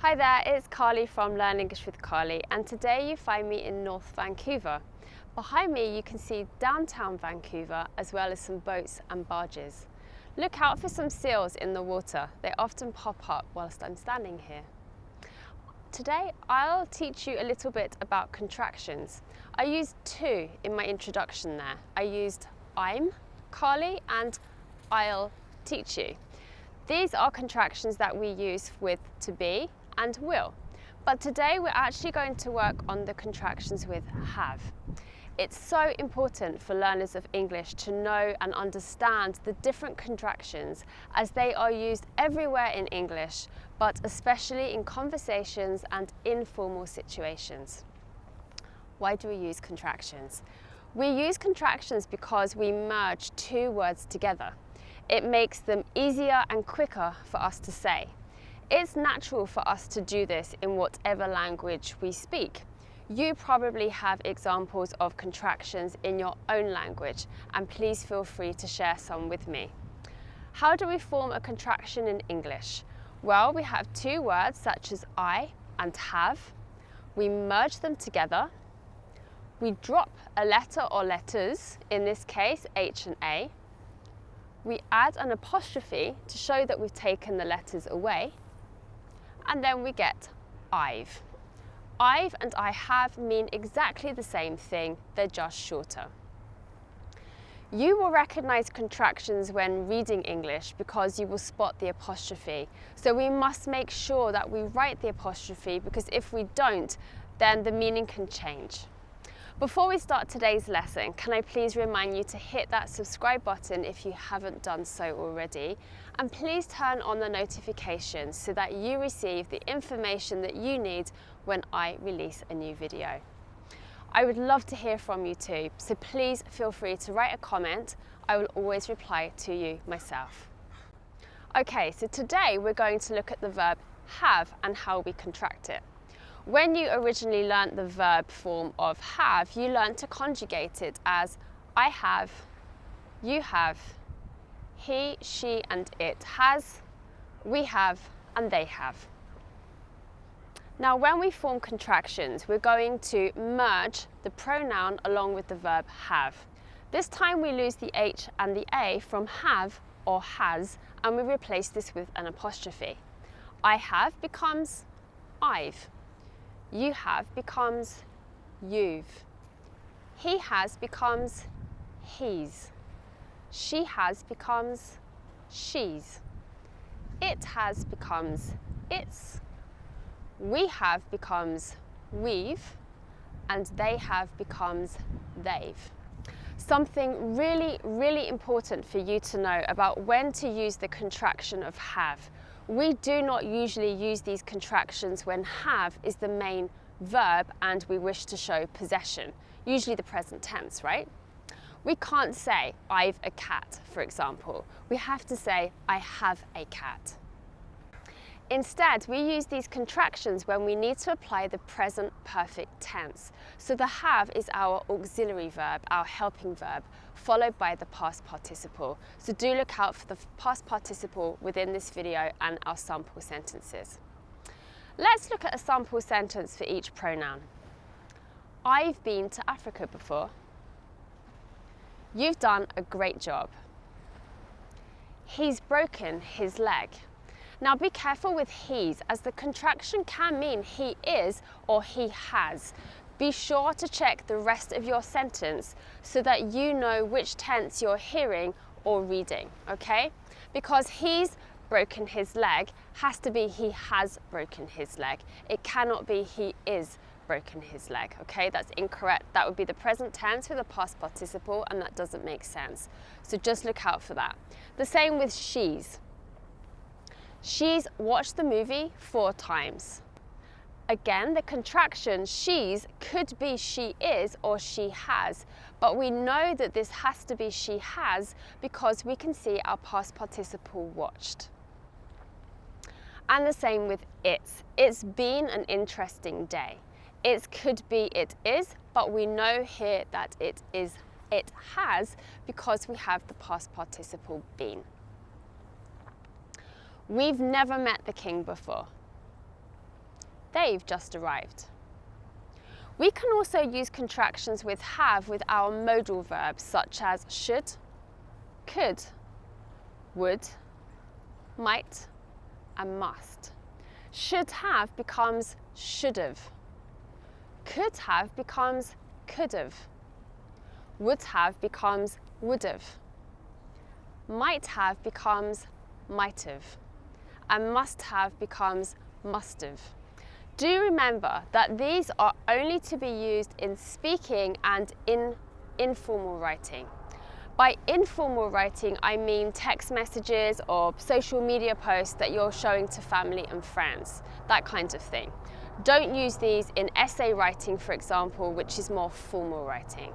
Hi there, it's Carly from Learn English with Carly, and today you find me in North Vancouver. Behind me you can see downtown Vancouver as well as some boats and barges. Look out for some seals in the water. They often pop up whilst I'm standing here. Today I'll teach you a little bit about contractions. I used two in my introduction there. I used I'm Carly and I'll teach you. These are contractions that we use with to be and will. But today we're actually going to work on the contractions with have. It's so important for learners of English to know and understand the different contractions as they are used everywhere in English, but especially in conversations and informal situations. Why do we use contractions? We use contractions because we merge two words together. It makes them easier and quicker for us to say. It's natural for us to do this in whatever language we speak. You probably have examples of contractions in your own language, and please feel free to share some with me. How do we form a contraction in English? Well, we have two words such as I and have. We merge them together. We drop a letter or letters, in this case H and A. We add an apostrophe to show that we've taken the letters away. And then we get I've. I've and I have mean exactly the same thing, they're just shorter. You will recognize contractions when reading English because you will spot the apostrophe. So we must make sure that we write the apostrophe, because if we don't, then the meaning can change. Before we start today's lesson, can I please remind you to hit that subscribe button if you haven't done so already, and please turn on the notifications so that you receive the information that you need when I release a new video. I would love to hear from you too, so please feel free to write a comment. I will always reply to you myself. Okay, so today we're going to look at the verb have and how we contract it. When you originally learnt the verb form of have, you learnt to conjugate it as I have, you have, he, she and it has, we have and they have. Now when we form contractions, we're going to merge the pronoun along with the verb have. This time we lose the H and the A from have or has, and we replace this with an apostrophe. I have becomes I've. You have becomes you've. He has becomes he's. She has becomes she's. It has becomes its. We have becomes we've. And they have becomes they've. Something really important for you to know about when to use the contraction of have. We do not usually use these contractions when have is the main verb and we wish to show possession, usually the present tense, right? We can't say I've a cat, for example. We have to say I have a cat. Instead, we use these contractions when we need to apply the present perfect tense. So the have is our auxiliary verb, our helping verb, followed by the past participle. So do look out for the past participle within this video and our sample sentences. Let's look at a sample sentence for each pronoun. I've been to Africa before. You've done a great job. He's broken his leg. Now be careful with he's, as the contraction can mean he is or he has. Be sure to check the rest of your sentence so that you know which tense you're hearing or reading, okay? Because he's broken his leg has to be he has broken his leg. It cannot be he is broken his leg, okay? That's incorrect. That would be the present tense with a past participle, and that doesn't make sense. So just look out for that. The same with she's. She's watched the movie 4 times. Again, the contraction she's could be she is or she has, but we know that this has to be she has because we can see our past participle watched. And the same with it's. It's been an interesting day. It could be it is, but we know here that it has because we have the past participle been. We've never met the king before. they've just arrived. We can also use contractions with have with our modal verbs such as should, could, would, might, and must. Should have becomes should've. Could have becomes could've. Would have becomes would've. Might have becomes might've. And must have becomes must've. Do remember that these are only to be used in speaking and in informal writing. By informal writing, I mean text messages or social media posts that you're showing to family and friends, that kind of thing. Don't use these in essay writing, for example, which is more formal writing.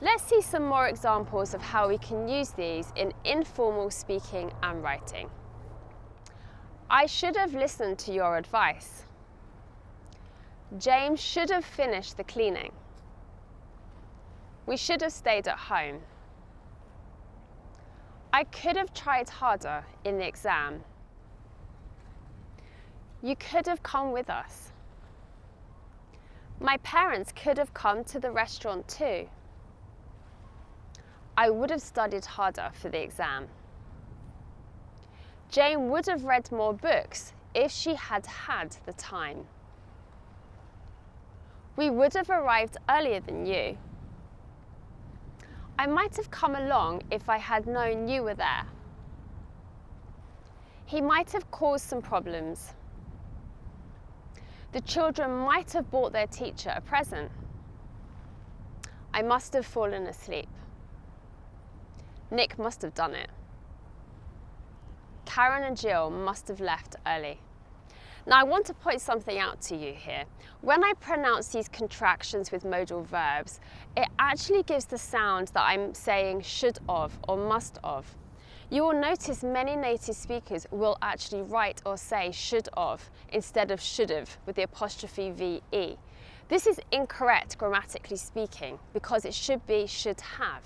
Let's see some more examples of how we can use these in informal speaking and writing. I should have listened to your advice. James should have finished the cleaning. We should have stayed at home. I could have tried harder in the exam. You could have come with us. My parents could have come to the restaurant too. I would have studied harder for the exam. Jane would have read more books if she had had the time. We would have arrived earlier than you. I might have come along if I had known you were there. He might have caused some problems. The children might have bought their teacher a present. I must have fallen asleep. Nick must have done it. Karen and Jill must have left early. Now I want to point something out to you here. When I pronounce these contractions with modal verbs, it actually gives the sound that I'm saying should of or must of. You will notice many native speakers will actually write or say should of instead of should have with the apostrophe VE. This is incorrect grammatically speaking because it should be should have.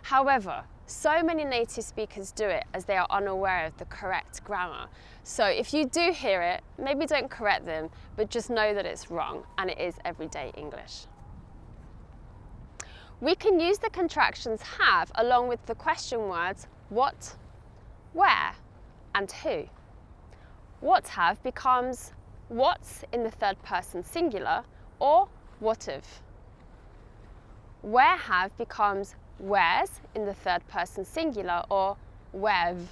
However, so many native speakers do it as they are unaware of the correct grammar. So if you do hear it, maybe don't correct them, but just know that it's wrong and it is everyday English. We can use the contractions have along with the question words what, where, and who. What have becomes what's in the third person singular or what've. Where have becomes where's in the third person singular or where've.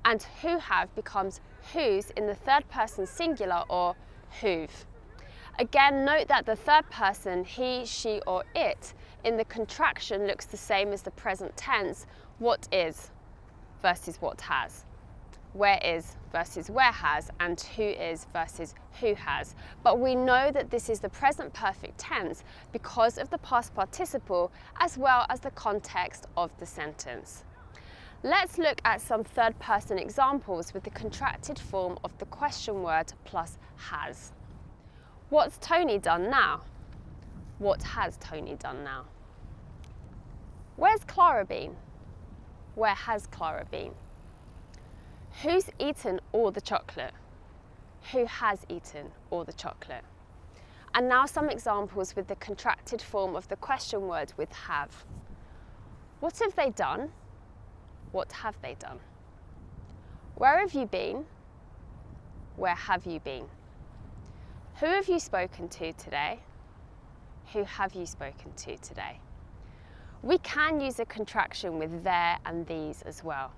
And who have becomes whose in the third person singular or who've. Again, note that the third person, he, she, or it, in the contraction looks the same as the present tense, what is versus what has. Where is versus where has, and who is versus who has. But we know that this is the present perfect tense because of the past participle as well as the context of the sentence. Let's look at some third person examples with the contracted form of the question word plus has. What's Tony done now? What has Tony done now? Where's Clara been? Where has Clara been? Who's eaten all the chocolate? Who has eaten all the chocolate? And now some examples with the contracted form of the question word with have. What have they done? What have they done? Where have you been? Where have you been? Who have you spoken to today? Who have you spoken to today? We can use a contraction with their and these as well.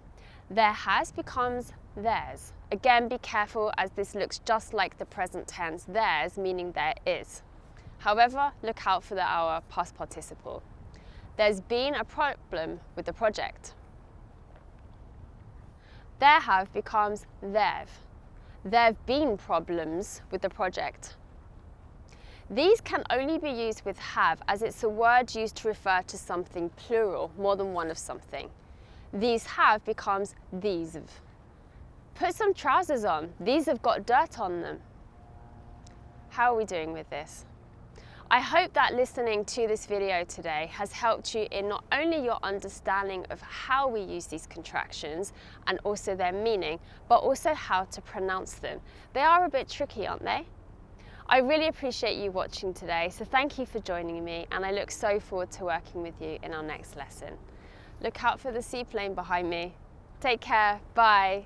There has becomes theirs. Again, be careful as this looks just like the present tense theirs, meaning there is. However, look out for our past participle. There's been a problem with the project. There have becomes there've. There've been problems with the project. These can only be used with have as it's a word used to refer to something plural, more than one of something. These have becomes these've. Put some trousers on. These have got dirt on them. How are we doing with this? I hope that listening to this video today has helped you in not only your understanding of how we use these contractions and also their meaning, but also how to pronounce them. They are a bit tricky, aren't they? I really appreciate you watching today, so thank you for joining me, and I look so forward to working with you in our next lesson. Look out for the seaplane behind me. Take care, bye.